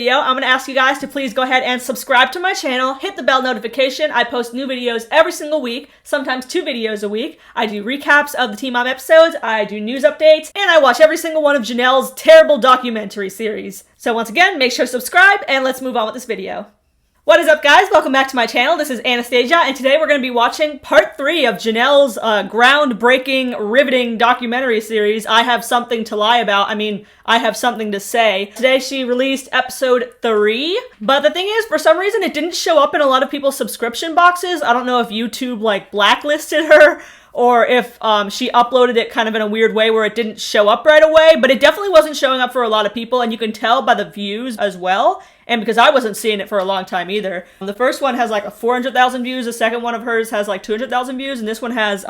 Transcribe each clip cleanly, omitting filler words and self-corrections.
video, I'm going to ask you guys to please go ahead and subscribe to my channel, hit the bell notification. I post new videos every single week, sometimes 2 videos a week. I do recaps of the Teen Mom episodes, I do news updates, and I watch every single one of Janelle's terrible documentary series. So once again, make sure to subscribe, and let's move on with this video. What is up, guys? Welcome back to my channel. This is Anastasia, and today we're going to be watching part 3 of Janelle's groundbreaking, riveting documentary series, I Have Something to Lie About. I have something to say. Today she released episode 3, but the thing is, for some reason, it didn't show up in a lot of people's subscription boxes. I don't know if YouTube, blacklisted her, or if she uploaded it kind of in a weird way where it didn't show up right away, but it definitely wasn't showing up for a lot of people, and you can tell by the views as well. And because I wasn't seeing it for a long time either. The first one has 400,000 views, the second one of hers has 200,000 views, and this one has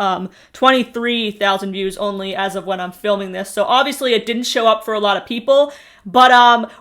23,000 views only as of when I'm filming this. So obviously it didn't show up for a lot of people, but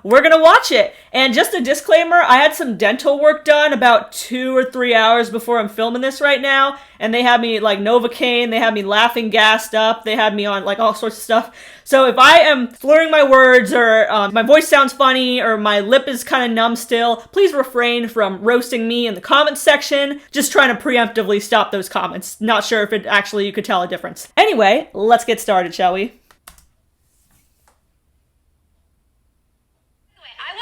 we're gonna watch it. And just a disclaimer, I had some dental work done about 2 or 3 hours before I'm filming this right now, and they had me Novocaine, they had me laughing gassed up, they had me on all sorts of stuff. So if I am slurring my words, or my voice sounds funny, or my lip is kind of numb still, please refrain from roasting me in the comments section. Just trying to preemptively stop those comments. Not sure if you could tell a difference. Anyway, let's get started, shall we?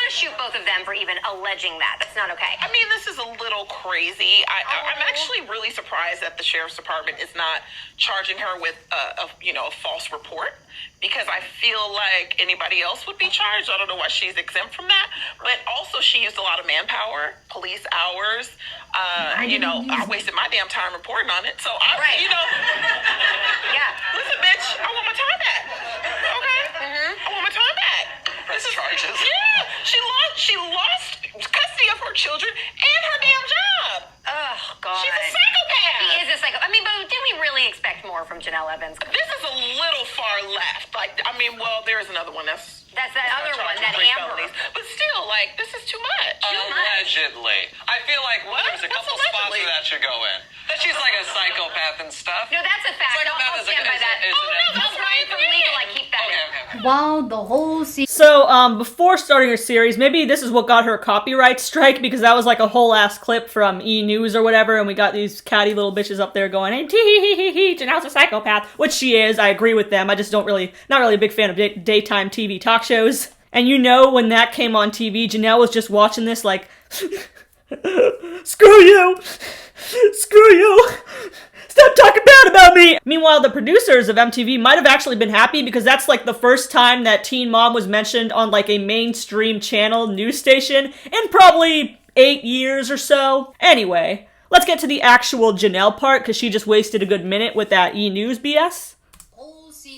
Shoot both of them for even alleging that. That's not okay. I mean, this is a little crazy. I'm actually really surprised that the sheriff's department is not charging her with a false report, because I feel like anybody else would be charged. I don't know why she's exempt from that. But also, she used a lot of manpower, police hours. I wasted my damn time reporting on it. So Yeah. Listen, bitch, I want my time back. Okay? I want my time back. Press charges. Yeah. She lost custody of her children and her damn job. Oh, God. She's a psychopath. She is a psychopath. But did we really expect more from Jenelle Evans? This is a little far left. There is another one that's that other one, that Amber. Felonies. But still, this is too much. Allegedly. I feel like there's a couple spots where that should go in. That she's like a psychopath and stuff. No, that's a fact. I'll stand by that. That's right. From legal, I keep that in. While the whole season. So, before starting her series, maybe this is what got her a copyright strike, because that was a whole ass clip from E! News or whatever, and we got these catty little bitches up there going, hey, tee-hee-hee-hee, Janelle's a psychopath, which she is. I agree with them. I just not really a big fan of daytime TV talk shows. And when that came on TV, Janelle was just watching this screw you! Screw you! Stop talking bad about me! Meanwhile, the producers of MTV might have actually been happy, because that's the first time that Teen Mom was mentioned on a mainstream channel news station in probably 8 years or so. Anyway, let's get to the actual Janelle part, because she just wasted a good minute with that E! News BS.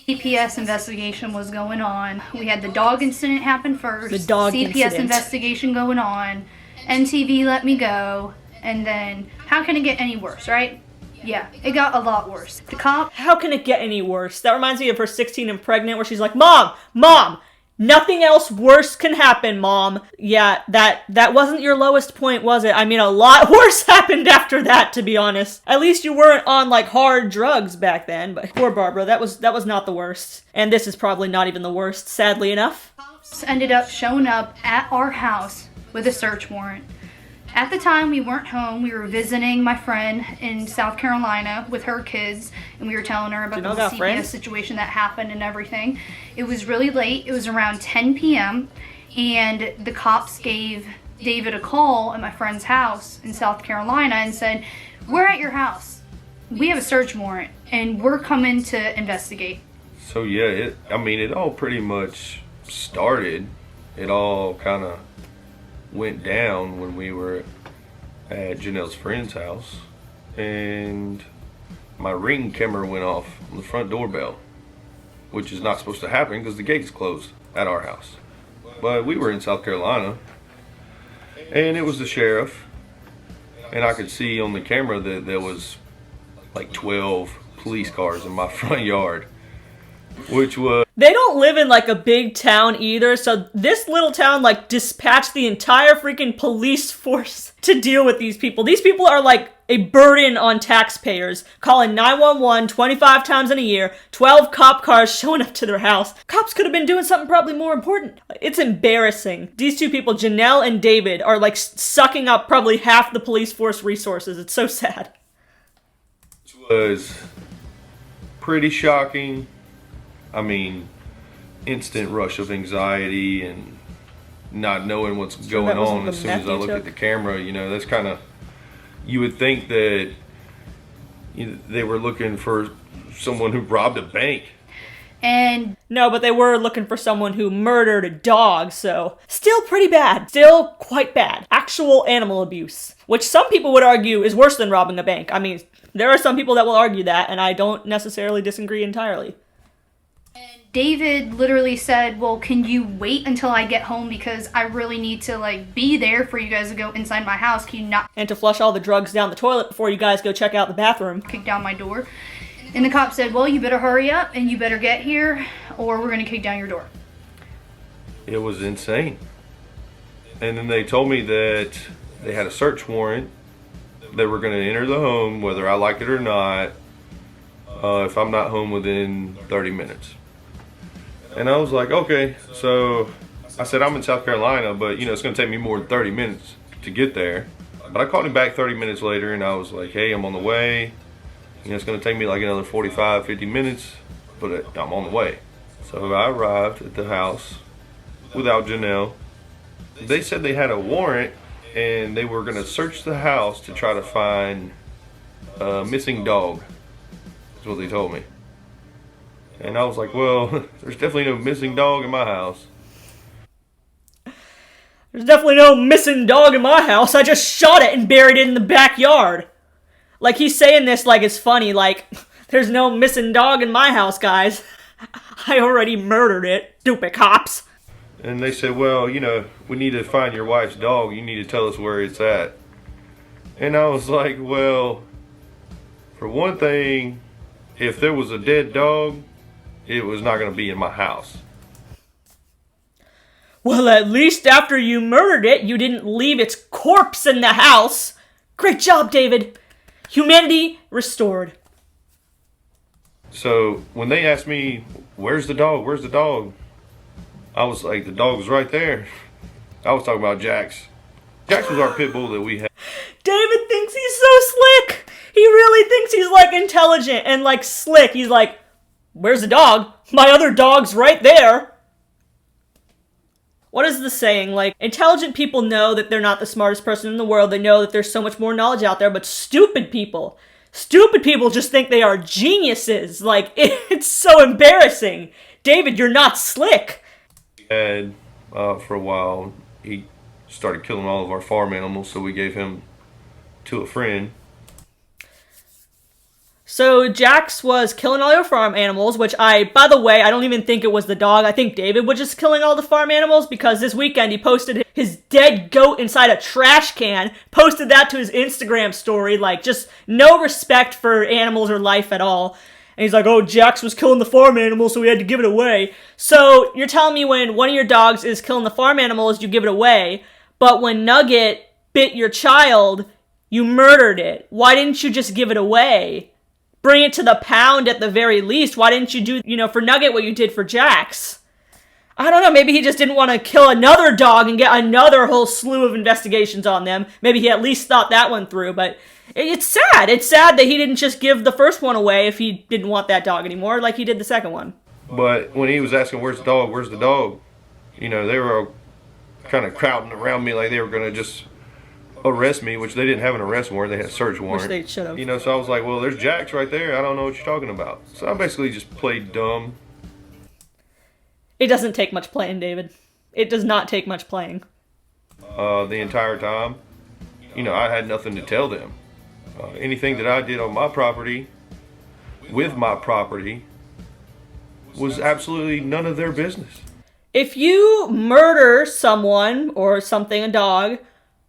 CPS investigation was going on. We had the dog incident happen first. The dog CPS incident. Investigation going on. MTV let me go. And then, how can it get any worse, right? Yeah, it got a lot worse. The cop... How can it get any worse? That reminds me of her 16 and pregnant, where she's like, Mom! Nothing else worse can happen, Mom. Yeah, that wasn't your lowest point, was it? A lot worse happened after that, to be honest. At least you weren't on, hard drugs back then, but poor Barbara, that was not the worst. And this is probably not even the worst, sadly enough. Cops ended up showing up at our house with a search warrant. At the time, we weren't home. We were visiting my friend in South Carolina with her kids, and we were telling her about the CPS situation that happened and everything. It was really late. It was around 10 p.m., and the cops gave David a call at my friend's house in South Carolina and said, we're at your house. We have a search warrant, and we're coming to investigate. So yeah, it all pretty much started. It all kind of went down when we were at Janelle's friend's house, and my Ring camera went off on the front doorbell, which is not supposed to happen because the gate's closed at our house. But we were in South Carolina, and it was the sheriff, and I could see on the camera that there was 12 police cars in my front yard. which was... They don't live in, like, a big town either, so this little town, like, dispatched the entire freaking police force to deal with these people. These people are, like, a burden on taxpayers, calling 911 25 times in a year, 12 cop cars showing up to their house. Cops could have been doing something probably more important. It's embarrassing. These two people, Jenelle and David, are, like, sucking up probably half the police force resources. It's so sad. Which was pretty shocking. I mean, instant rush of anxiety and not knowing what's going on as soon as I look at the camera. You know, that's kind of, you would think that they were looking for someone who robbed a bank. And no, but they were looking for someone who murdered a dog, so still pretty bad. Still quite bad. Actual animal abuse, which some people would argue is worse than robbing a bank. I mean, there are some people that will argue that, and I don't necessarily disagree entirely. David literally said, well, can you wait until I get home because I really need to, like, be there for you guys to go inside my house. Can you not... And to flush all the drugs down the toilet before you guys go check out the bathroom. Kick down my door. And the cop said, well, you better hurry up and you better get here or we're going to kick down your door. It was insane. And then they told me that they had a search warrant. They were going to enter the home whether I like it or not if I'm not home within 30 minutes. And I was like, okay. So I said, I'm in South Carolina, but you know, it's going to take me more than 30 minutes to get there. But I called him back 30 minutes later and I was like, hey, I'm on the way. You know, it's going to take me like another 45, 50 minutes, but I'm on the way. So I arrived at the house without Jenelle. They said they had a warrant and they were going to search the house to try to find a missing dog. That's what they told me. And I was like, well, there's definitely no missing dog in my house. There's definitely no missing dog in my house. I just shot it and buried it in the backyard. Like, he's saying this like it's funny, like, there's no missing dog in my house, guys. I already murdered it, stupid cops. And they said, well, you know, we need to find your wife's dog. You need to tell us where it's at. And I was like, well, for one thing, if there was a dead dog, it was not going to be in my house. Well, at least after you murdered it, you didn't leave its corpse in the house. Great job, David. Humanity restored. So when they asked me, where's the dog? Where's the dog? I was like, the dog's right there. I was talking about Jax. Jax was our pit bull that we had. David thinks he's so slick. He really thinks he's like intelligent and like slick. He's like, where's the dog? My other dog's right there. What is the saying? Like, intelligent people know that they're not the smartest person in the world. They know that there's so much more knowledge out there, but stupid people just think they are geniuses. Like, it's so embarrassing. David, you're not slick. And for a while, he started killing all of our farm animals, so we gave him to a friend. So Jax was killing all your farm animals, which by the way, I don't even think it was the dog. I think David was just killing all the farm animals because this weekend he posted his dead goat inside a trash can, posted that to his Instagram story, like just no respect for animals or life at all. And he's like, oh, Jax was killing the farm animals, so we had to give it away. So you're telling me when one of your dogs is killing the farm animals, you give it away, but when Nugget bit your child, you murdered it. Why didn't you just give it away? Bring it to the pound at the very least. Why didn't you do, for Nugget what you did for Jax? I don't know, maybe he just didn't want to kill another dog and get another whole slew of investigations on them. Maybe he at least thought that one through, but it's sad. It's sad that he didn't just give the first one away if he didn't want that dog anymore, like he did the second one. But when he was asking, where's the dog, where's the dog? They were kind of crowding around me like they were going to just arrest me, which they didn't have an arrest warrant, they had a search warrant. Which they should have. So I was like, well, there's Jax right there. I don't know what you're talking about. So I basically just played dumb. It doesn't take much playing, David. It does not take much playing. The entire time, I had nothing to tell them. Anything that I did on my property, with my property, was absolutely none of their business. If you murder someone or something, a dog,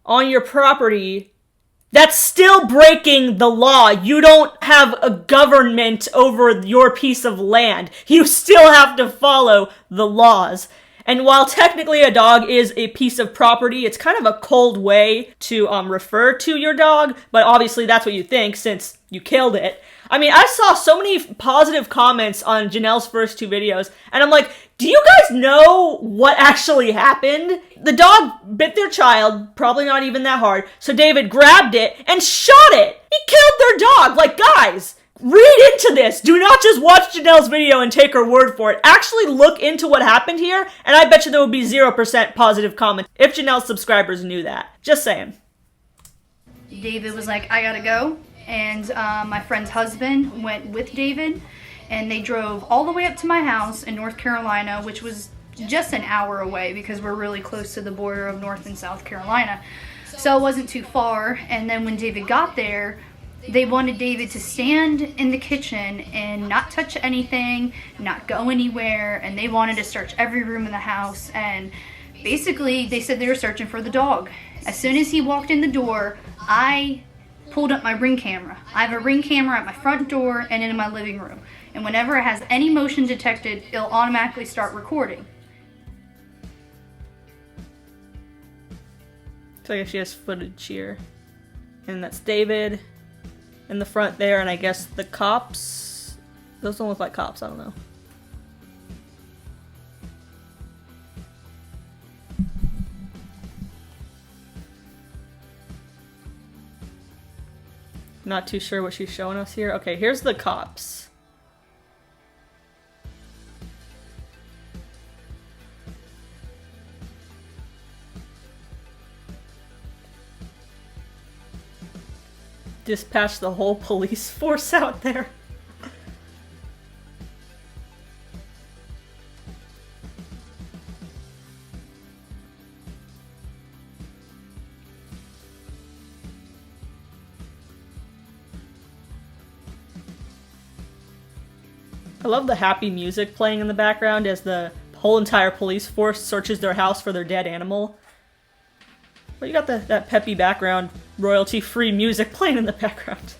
on your property, That's still breaking the law. You don't have a government over your piece of land. You still have to follow the laws. And while technically a dog is a piece of property, it's kind of a cold way to refer to your dog, but obviously that's what you think since you killed it. I mean, I saw so many positive comments on Jenelle's first 2 videos, and I'm like, do you guys know what actually happened? The dog bit their child, probably not even that hard, so David grabbed it and shot it. He killed their dog. Like, guys, read into this. Do not just watch Jenelle's video and take her word for it. Actually look into what happened here, and I bet you there would be 0% positive comments if Jenelle's subscribers knew that. Just saying. David was like, I gotta go. And my friend's husband went with David, and they drove all the way up to my house in North Carolina, which was just an hour away because we're really close to the border of North and South Carolina. So it wasn't too far. And then when David got there, they wanted David to stand in the kitchen and not touch anything, not go anywhere, and they wanted to search every room in the house. And basically, they said they were searching for the dog. As soon as he walked in the door, I pulled up my Ring camera. I have a Ring camera at my front door and in my living room. And whenever it has any motion detected, it'll automatically start recording. So I guess she has footage here. And that's David in the front there, and I guess the cops. Those don't look like cops, I don't know. Not too sure what she's showing us here. Okay, here's the cops. Dispatch the whole police force out there. I love the happy music playing in the background as the whole entire police force searches their house for their dead animal. But you got that peppy background, royalty-free music playing in the background.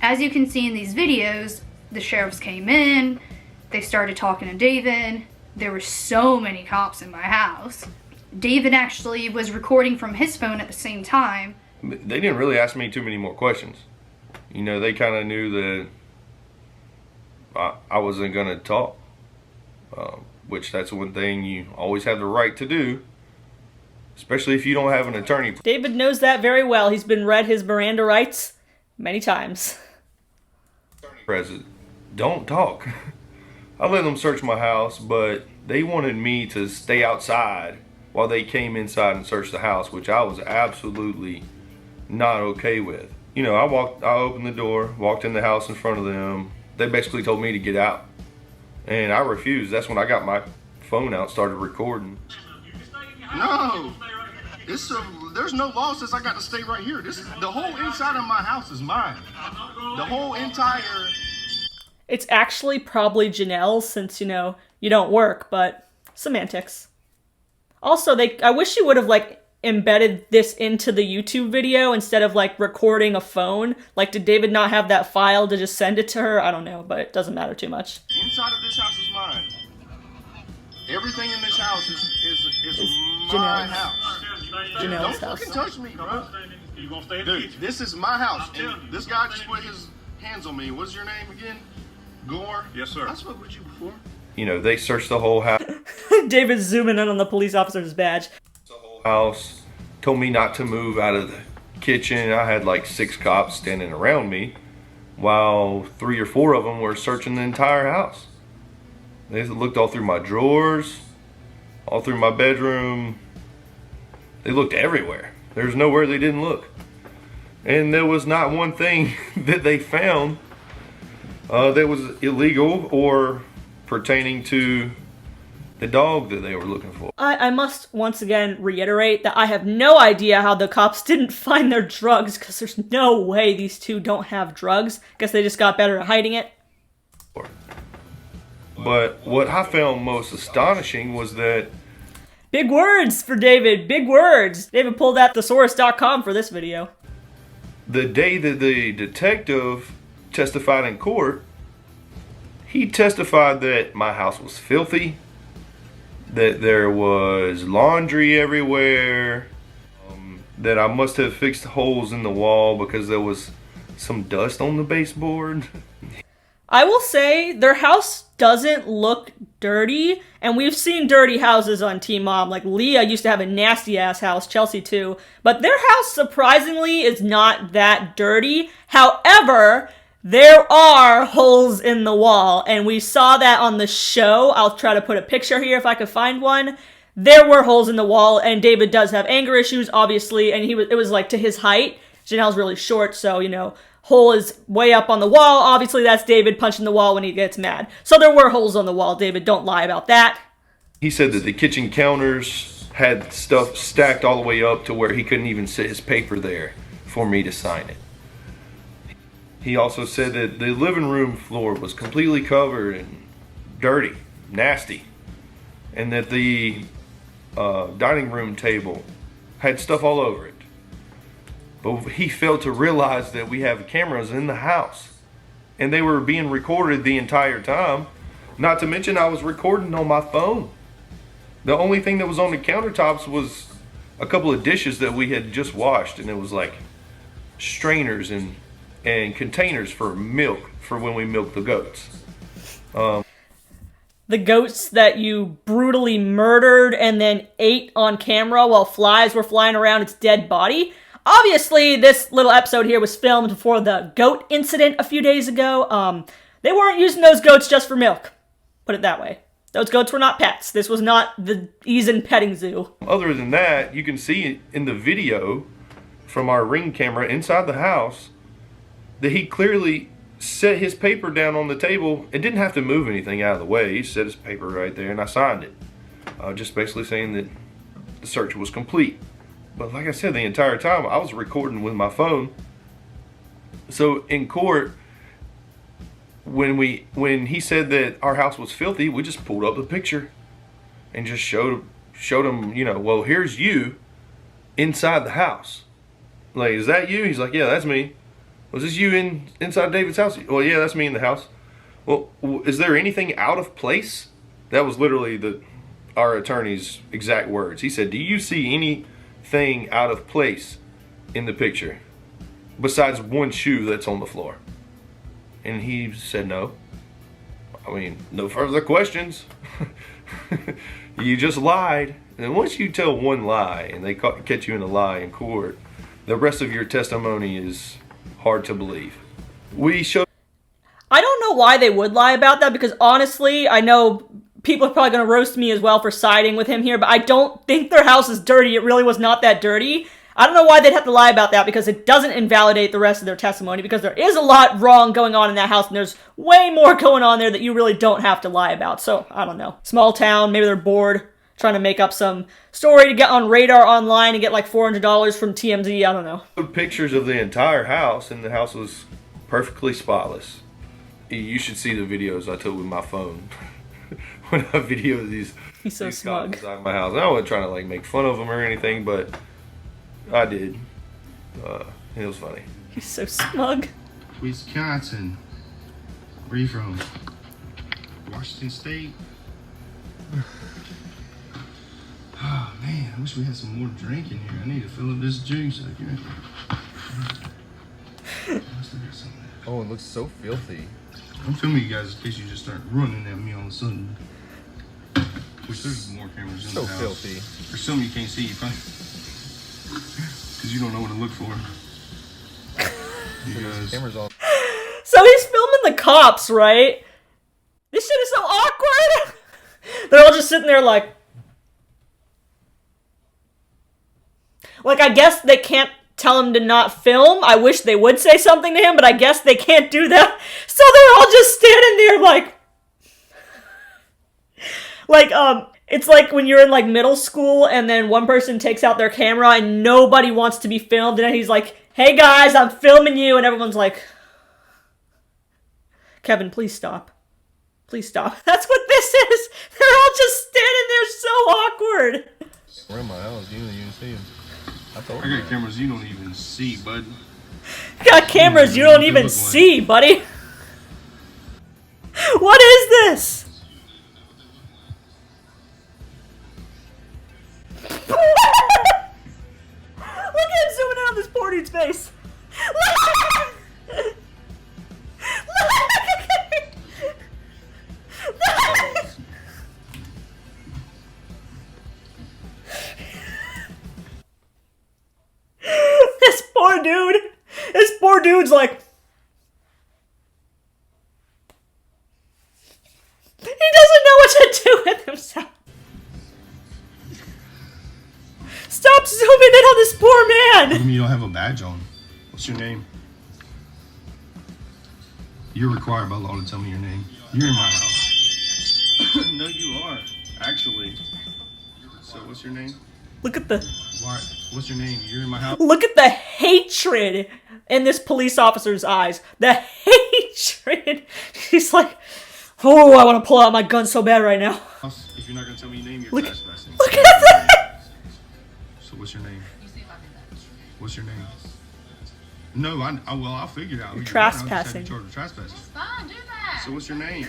As you can see in these videos, the sheriffs came in, they started talking to David. There were so many cops in my house. David actually was recording from his phone at the same time. They didn't really ask me too many more questions. You know, they kind of knew that I wasn't going to talk, which that's one thing you always have the right to do, especially if you don't have an attorney. David knows that very well. He's been read his Miranda rights many times. President, don't talk. I let them search my house, but they wanted me to stay outside while they came inside and searched the house, which I was absolutely not okay with. You know, I opened the door, walked in the house in front of them. They basically told me to get out, and I refused. That's when I got my phone out, started recording. No, there's no law says I got to stay right here. The whole inside of my house is mine. The whole entire... It's actually probably Jenelle since, you know, you don't work, but semantics. Also, I wish she would have, like, embedded this into the YouTube video instead of, like, recording a phone. Like, did David not have that file to just send it to her? I don't know, but it doesn't matter too much. Inside of this house is mine. Everything in this house is my house. Jenelle's Don't house. fucking touch me, bro. Dude, this is my house. And this guy just put his hands on me. What's your name again? Gore? Yes, sir. I spoke with you before. You know, they searched the whole house. David's zooming in on the police officer's badge. House, told me not to move out of the kitchen. I had like 6 cops standing around me while 3 or 4 of them were searching the entire house. They looked all through my drawers, all through my bedroom. They looked everywhere. There's nowhere they didn't look. and there was not one thing that they found that was illegal or pertaining to the dog that they were looking for. I must once again reiterate that I have no idea how the cops didn't find their drugs, because there's no way these two don't have drugs. Guess they just got better at hiding it. But what I found most astonishing was that... Big words for David, big words. David pulled out thesaurus.com for this video. The day that the detective testified in court, he testified that my house was filthy, that there was laundry everywhere, that I must have fixed holes in the wall because there was some dust on the baseboard. I will say their house doesn't look dirty, and we've seen dirty houses on Teen Mom. Like Leah used to have a nasty ass house, Chelsea too, but their house surprisingly is not that dirty. However, there are holes in the wall, and we saw that on the show. I'll try to put a picture here if I could find one. There were holes in the wall, and David does have anger issues, obviously, and it was like to his height. Jenelle's really short, so, you know, hole is way up on the wall. Obviously, that's David punching the wall when he gets mad. So there were holes on the wall, David. Don't lie about that. He said that the kitchen counters had stuff stacked all the way up to where he couldn't even sit his paper there for me to sign it. He also said that the living room floor was completely covered and dirty, nasty, and that the dining room table had stuff all over it. But he failed to realize that we have cameras in the house, and they were being recorded the entire time. Not to mention I was recording on my phone. The only thing that was on the countertops was a couple of dishes that we had just washed, and it was like strainers and containers for milk for when we milk the goats. The goats that you brutally murdered and then ate on camera while flies were flying around its dead body. Obviously, this little episode here was filmed for the goat incident a few days ago. They weren't using those goats just for milk. Put it that way. Those goats were not pets. This was not the Eason petting zoo. Other than that, you can see in the video from our Ring camera inside the house that he clearly set his paper down on the table and didn't have to move anything out of the way. He set his paper right there and I signed it. Just basically saying that the search was complete. But like I said, the entire time I was recording with my phone. So in court, when he said that our house was filthy, we just pulled up the picture and just showed him, you know, well, here's you inside the house. Like, is that you? He's like, yeah, that's me. Was this you inside David's house? Well, yeah, that's me in the house. Well, is there anything out of place? That was literally our attorney's exact words. He said, do you see anything out of place in the picture besides one shoe that's on the floor? And he said no. I mean, no further questions. You just lied. And once you tell one lie and they catch you in a lie in court, the rest of your testimony is hard to believe. I don't know why they would lie about that, because honestly, I know people are probably going to roast me as well for siding with him here, but I don't think their house is dirty. It really was not that dirty. I don't know why they'd have to lie about that, because it doesn't invalidate the rest of their testimony, because there is a lot wrong going on in that house, and there's way more going on there that you really don't have to lie about. So, I don't know. Small town, maybe they're bored, trying to make up some story to get on Radar Online and get like $400 from TMZ, I don't know. Pictures of the entire house, and the house was perfectly spotless. You should see the videos I took with my phone when I videoed these. He's so smug. Cops inside my house. I wasn't trying to like make fun of them or anything, but I did. It was funny. He's so smug. Wisconsin. Where you from? Washington State? Oh man, I wish we had some more drink in here. I need to fill up this juice. Oh, it looks so filthy. I'm filming you guys in case you just start running at me all of a sudden. Wish there's more cameras in So the house. filthy. There's some you can't see, because you don't know what to look for. You guys. Cameras all. So he's filming the cops, right? This shit is so awkward. They're all just sitting there like I guess they can't tell him to not film. I wish they would say something to him, but I guess they can't do that. So they're all just standing there like, it's like when you're in like middle school and then one person takes out their camera and nobody wants to be filmed, and then he's like, hey guys, I'm filming you, and everyone's like, Kevin, please stop. Please stop. That's what this is. They're all just standing there so awkward. We're in my house. You don't even see him. I got cameras you don't even see, bud. Got cameras you don't even see, buddy. What is this? Look at him zooming in on this poor dude's face. This poor dude. This poor dude's like, he doesn't know what to do with himself. Stop zooming in on this poor man. You don't have a badge on. What's your name? You're required by law to tell me your name. You're in my house. No, you are. Actually. So what's your name? Look at the... Why? What's your name? You're in my house. Look at the hatred in this police officer's eyes. The hatred. He's like, oh, I want to pull out my gun so bad right now. If you're not going to tell me your name, you're trespassing. Look at that. So what's your name? What's your name? No, I'll figure it out. You're trespassing. I'll just have you charged with trespassing. Fine, do that. So what's your name?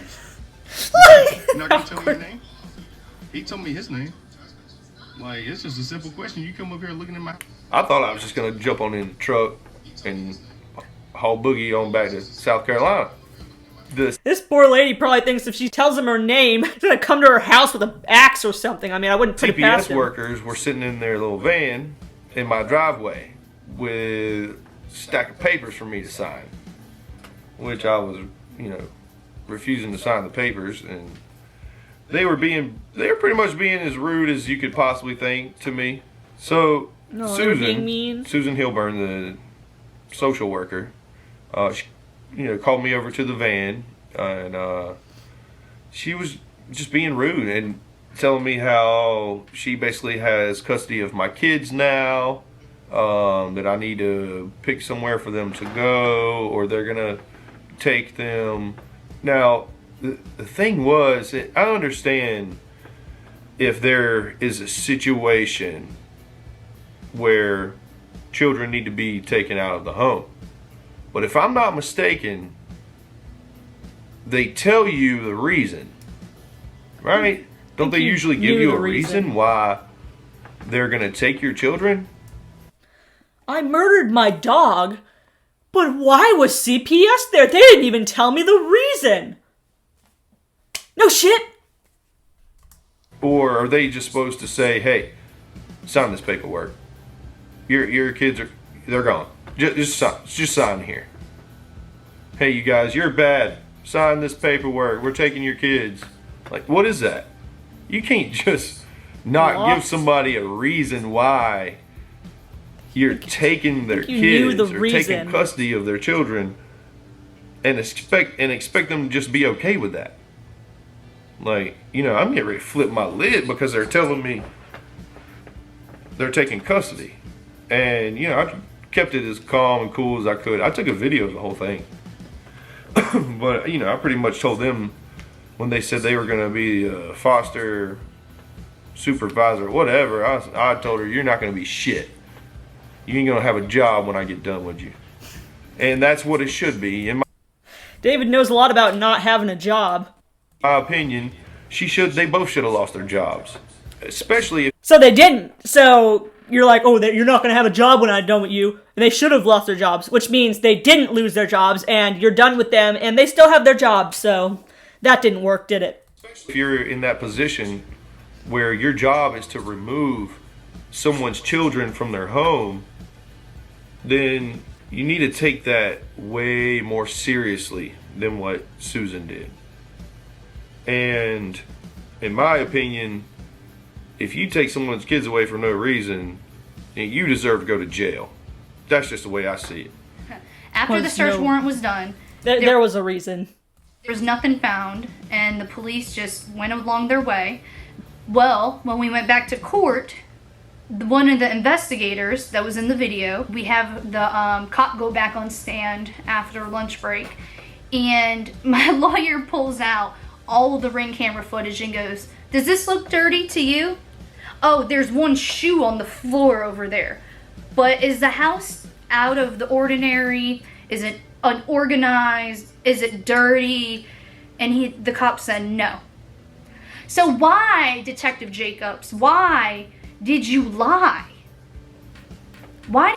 You're not going to tell me your name? He told me his name. Like, it's just a simple question. You come up here looking at my... I thought I was just going to jump on in the truck and haul Boogie on back to South Carolina. This poor lady probably thinks if she tells him her name, he's going to come to her house with an axe or something. I mean, I wouldn't put it past TPS him. workers were sitting in their little van in my driveway with a stack of papers for me to sign, which I was, refusing to sign the papers, and they were pretty much being as rude as you could possibly think to me. So No, they were being mean. Susan Hilburn, the social worker, she, called me over to the van, and she was just being rude and telling me how she basically has custody of my kids now, that I need to pick somewhere for them to go, or they're gonna take them. Now, the thing was, I understand if there is a situation where children need to be taken out of the home. But if I'm not mistaken, they tell you the reason, right? Don't they usually give you a reason why they're going to take your children? I murdered my dog, but why was CPS there? They didn't even tell me the reason. No shit. Or are they just supposed to say, hey, sign this paperwork. Your kids they're gone. Just sign here. Hey, you guys, you're bad. Sign this paperwork. We're taking your kids. Like, what is that? You can't just not give somebody a reason why you're taking their kids or taking custody of their children and expect them to just be okay with that. Like, I'm getting ready to flip my lid because they're telling me they're taking custody. And, I kept it as calm and cool as I could. I took a video of the whole thing. But, I pretty much told them when they said they were going to be a foster supervisor, whatever, I told her, you're not going to be shit. You ain't going to have a job when I get done with you. And that's what it should be. In David knows a lot about not having a job. my opinion, they both should have lost their jobs. Especially if... So they didn't. So you're like, oh, you're not going to have a job when I'm done with you. And they should have lost their jobs, which means they didn't lose their jobs, and you're done with them, and they still have their jobs. So that didn't work, did it? If you're in that position where your job is to remove someone's children from their home, then you need to take that way more seriously than what Susan did. And in my opinion, if you take someone's kids away for no reason, you deserve to go to jail. That's just the way I see it. After the search warrant was done, there was a reason. There was nothing found, and the police just went along their way. Well, when we went back to court, one of the investigators that was in the video, we have the cop go back on stand after lunch break, and my lawyer pulls out all of the ring camera footage and goes, "Does this look dirty to you? Oh, there's one shoe on the floor over there. But is the house out of the ordinary? Is it unorganized? Is it dirty?" And the cop said no. So why, Detective Jacobs, why did you lie? Why?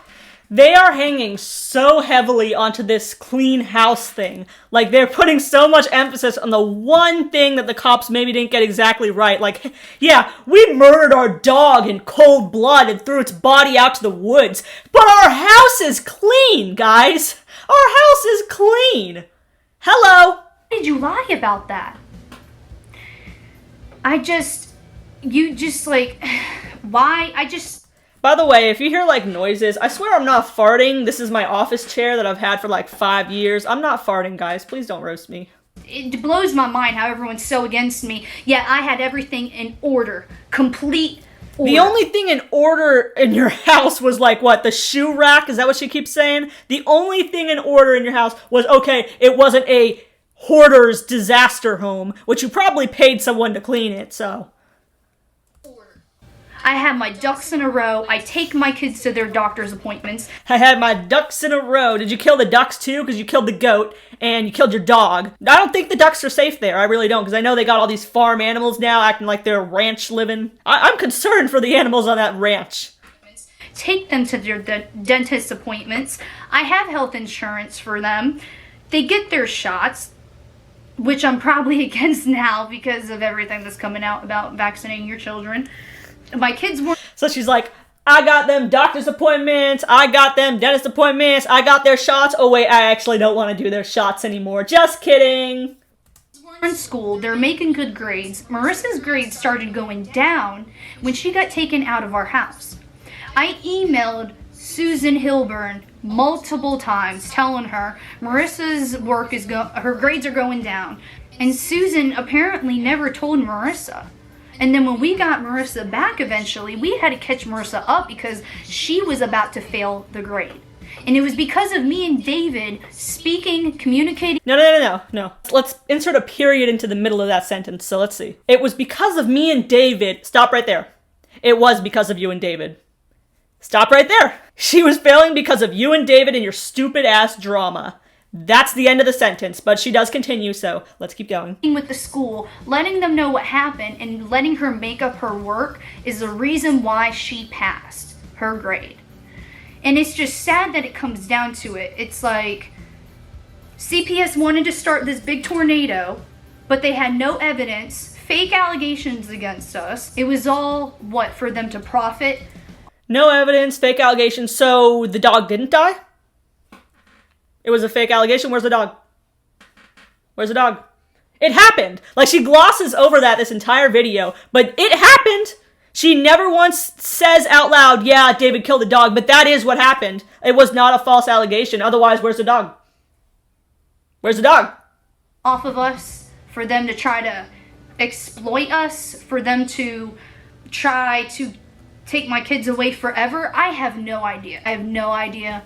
They are hanging so heavily onto this clean house thing. Like, they're putting so much emphasis on the one thing that the cops maybe didn't get exactly right. Like, yeah, we murdered our dog in cold blood and threw its body out to the woods. But our house is clean, guys. Our house is clean. Hello. Why did you lie about that? By the way, if you hear, like, noises, I swear I'm not farting. This is my office chair that I've had for, like, 5 years. I'm not farting, guys. Please don't roast me. It blows my mind how everyone's so against me. Yet I had everything in order. Complete order. The only thing in order in your house was, like, what, the shoe rack? Is that what she keeps saying? The only thing in order in your house was, okay, it wasn't a hoarder's disaster home, which you probably paid someone to clean it, so... I have my ducks in a row. I take my kids to their doctor's appointments. I had my ducks in a row. Did you kill the ducks too? Because you killed the goat and you killed your dog. I don't think the ducks are safe there. I really don't, because I know they got all these farm animals now acting like they're ranch living. I'm concerned for the animals on that ranch. Take them to their dentist appointments. I have health insurance for them. They get their shots, which I'm probably against now because of everything that's coming out about vaccinating your children. My kids were... So she's like, I got them doctor's appointments, I got them dentist appointments, I got their shots. Oh wait, I actually don't want to do their shots anymore. Just kidding. In school, they're making good grades. Marissa's grades started going down when she got taken out of our house. I emailed Susan Hilburn multiple times telling her Marissa's her grades are going down. And Susan apparently never told Marissa. And then when we got Marissa back eventually, we had to catch Marissa up because she was about to fail the grade. And it was because of me and David speaking, communicating. No. Let's insert a period into the middle of that sentence. So let's see. It was because of me and David. Stop right there. It was because of you and David. Stop right there. She was failing because of you and David and your stupid ass drama. That's the end of the sentence, but she does continue, so let's keep going. With the school, letting them know what happened and letting her make up her work is the reason why she passed her grade. And it's just sad that it comes down to it. It's like CPS wanted to start this big tornado, but they had no evidence, fake allegations against us. It was all, what, for them to profit? No evidence, fake allegations, so the dog didn't die? It was a fake allegation. Where's the dog? Where's the dog? It happened. Like, she glosses over that this entire video, but it happened. She never once says out loud, yeah, David killed the dog, but that is what happened. It was not a false allegation. Otherwise, where's the dog? Where's the dog? Off of us, for them to try to exploit us, for them to try to take my kids away forever. I have no idea. I have no idea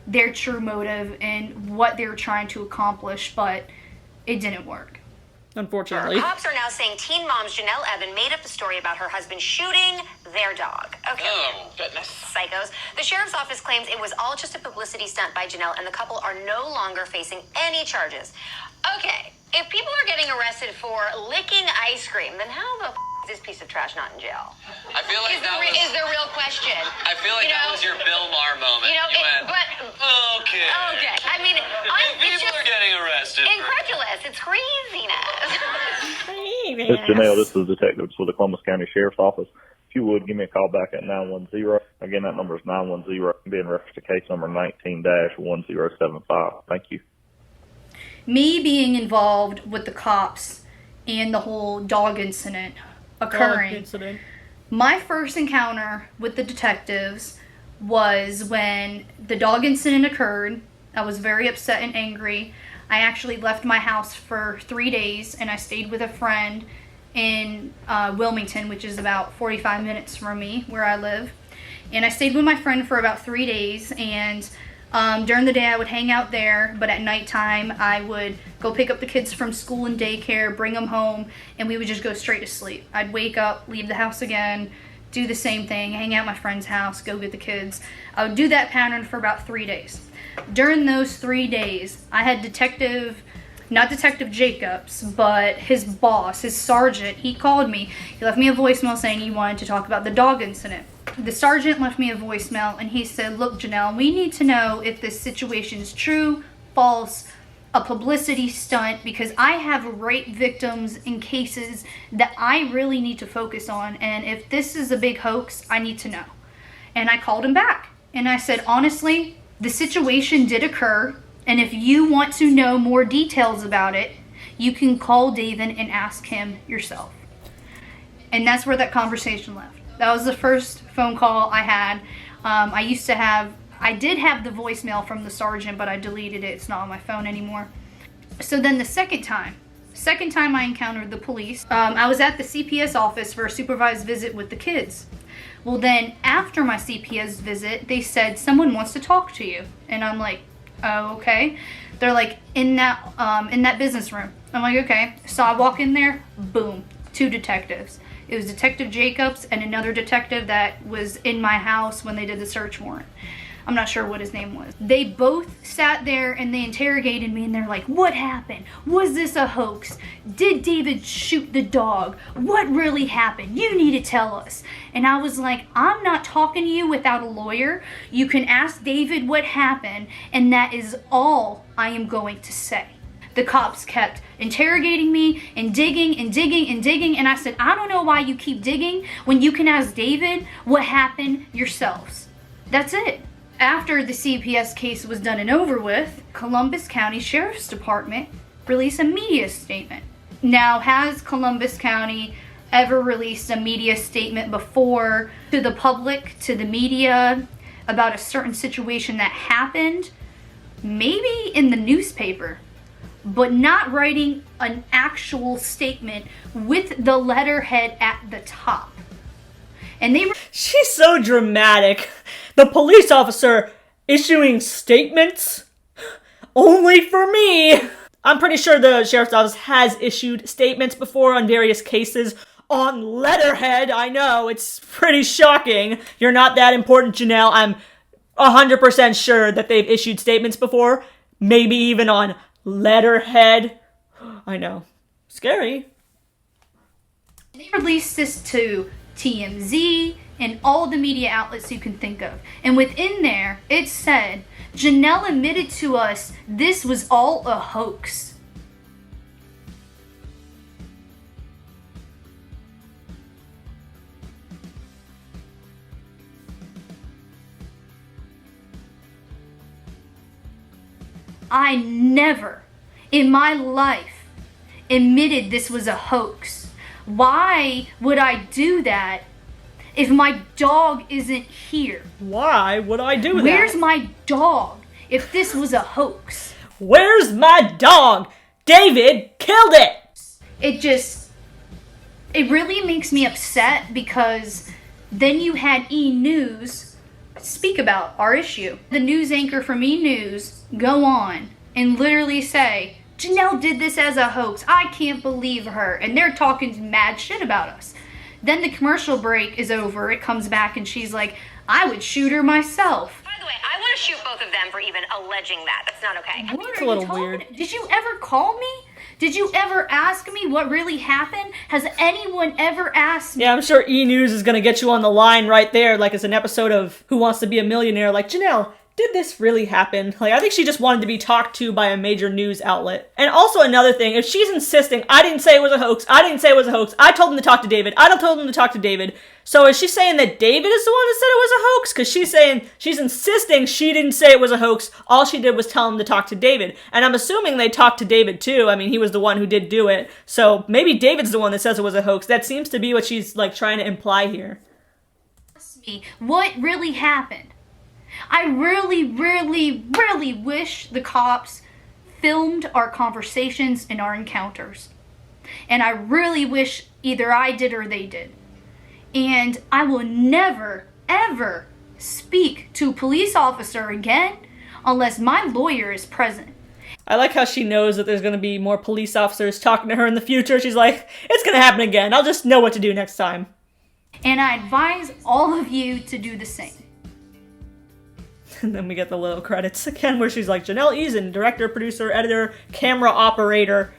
their true motive and what they were trying to accomplish, but it didn't work. Unfortunately. Cops are now saying teen mom Jenelle Evan made up the story about her husband shooting their dog. Okay. Oh, goodness. Psychos. The sheriff's office claims it was all just a publicity stunt by Jenelle, and the couple are no longer facing any charges. Okay, if people are getting arrested for licking ice cream, then how the is this piece of trash not in jail? I feel like is the real question. I feel like that was your Bill Maher moment. Okay. I mean, If people are getting arrested. incredulous. It's craziness. This is Jenelle. This is Detectives with the Columbus County Sheriff's Office. If you would, give me a call back at 910. Again, that number is 910. Being reference to case number 19-1075. Thank you. Me being involved with the cops and the whole dog incident occurring. My first encounter with the detectives was when the dog incident occurred. I was very upset and angry. I actually left my house for 3 days, and I stayed with a friend in Wilmington, which is about 45 minutes from me, where I live. And I stayed with my friend for about 3 days, and during the day I would hang out there, but at nighttime I would go pick up the kids from school and daycare, bring them home, and we would just go straight to sleep. I'd wake up, leave the house again, do the same thing, hang out at my friend's house, go get the kids. I would do that pattern for about 3 days. During those 3 days, I had not Detective Jacobs, but his boss, his sergeant, he called me. He left me a voicemail saying he wanted to talk about the dog incident. The sergeant left me a voicemail and he said, look, Jenelle, we need to know if this situation is true, false, a publicity stunt, because I have rape victims in cases that I really need to focus on, and if this is a big hoax, I need to know. And I called him back and I said, honestly, the situation did occur, and if you want to know more details about it, you can call David and ask him yourself. And that's where that conversation left. That was the first phone call I had. I did have the voicemail from the sergeant, but I deleted it. It's not on my phone anymore. So then the second time I encountered the police, I was at the CPS office for a supervised visit with the kids. Well, then after my CPS visit, they said, someone wants to talk to you. And I'm like, oh, okay. They're like, in that business room. I'm like, okay. So I walk in there, boom, 2 detectives. It was Detective Jacobs and another detective that was in my house when they did the search warrant. I'm not sure what his name was. They both sat there and they interrogated me, and they're like, what happened? Was this a hoax? Did David shoot the dog? What really happened? You need to tell us. And I was like, I'm not talking to you without a lawyer. You can ask David what happened, and that is all I am going to say. The cops kept interrogating me and digging and digging and digging, and I said, I don't know why you keep digging when you can ask David what happened yourselves. That's it. After the CPS case was done and over with, Columbus County Sheriff's Department released a media statement. Now, has Columbus County ever released a media statement before to the public, to the media, about a certain situation that happened? Maybe in the newspaper, but not writing an actual statement with the letterhead at the top. And She's so dramatic. The police officer issuing statements only for me. I'm pretty sure the sheriff's office has issued statements before on various cases on letterhead. I know, it's pretty shocking. You're not that important, Jenelle. I'm 100% sure that they've issued statements before. Maybe even on letterhead. I know. Scary. They released this to TMZ and all the media outlets you can think of. And within there, it said, Jenelle admitted to us this was all a hoax. I never in my life admitted this was a hoax. Why would I do that if my dog isn't here? Why would I do that? Where's my dog if this was a hoax? Where's my dog? David killed it! It really makes me upset, because then you had E! News speak about our issue. The news anchor from E! News go on and literally say, Jenelle did this as a hoax. I can't believe her. And they're talking mad shit about us. Then the commercial break is over. It comes back and she's like, I would shoot her myself. By the way, I want to shoot both of them for even alleging that. That's not okay. It's a little weird. Did you ever call me? Did you ever ask me what really happened? Has anyone ever asked me? Yeah, I'm sure E! News is gonna get you on the line right there, like it's an episode of Who Wants to Be a Millionaire. Like, Jenelle, did this really happen? Like, I think she just wanted to be talked to by a major news outlet. And also another thing, if she's insisting, I didn't say it was a hoax, I didn't say it was a hoax, I told them to talk to David, I told them to talk to David. So is she saying that David is the one that said it was a hoax? Because she's insisting she didn't say it was a hoax, all she did was tell him to talk to David. And I'm assuming they talked to David too. I mean, he was the one who did do it. So maybe David's the one that says it was a hoax. That seems to be what she's like trying to imply here. Me what really happened. I really, really, really wish the cops filmed our conversations and our encounters. And I really wish either I did or they did. And I will never, ever speak to a police officer again unless my lawyer is present. I like how she knows that there's going to be more police officers talking to her in the future. She's like, it's going to happen again. I'll just know what to do next time. And I advise all of you to do the same. And then we get the little credits again where she's like, Jenelle Eason, director, producer, editor, camera operator.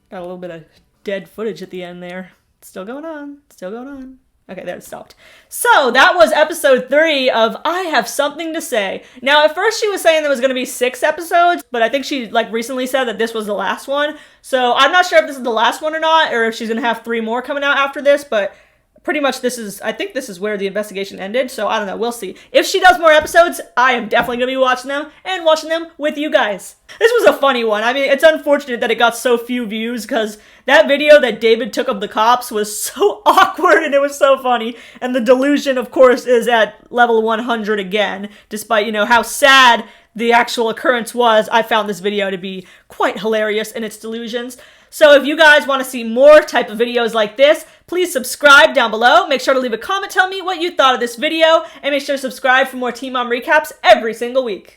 Got a little bit of dead footage at the end there. Still going on. Still going on. Okay, there it stopped. So that was episode 3 of I Have Something to Say. Now, at first she was saying there was going to be 6 episodes, but I think she recently said that this was the last one. So I'm not sure if this is the last one or not, or if she's going to have 3 more coming out after this, but pretty much I think this is where the investigation ended, so I don't know, we'll see. If she does more episodes, I am definitely going to be watching them, and watching them with you guys. This was a funny one. I mean, it's unfortunate that it got so few views, because that video that David took of the cops was so awkward, and it was so funny. And the delusion, of course, is at level 100 again, despite, how sad the actual occurrence was. I found this video to be quite hilarious in its delusions. So if you guys want to see more type of videos like this, please subscribe down below. Make sure to leave a comment, tell me what you thought of this video, and make sure to subscribe for more Teen Mom recaps every single week.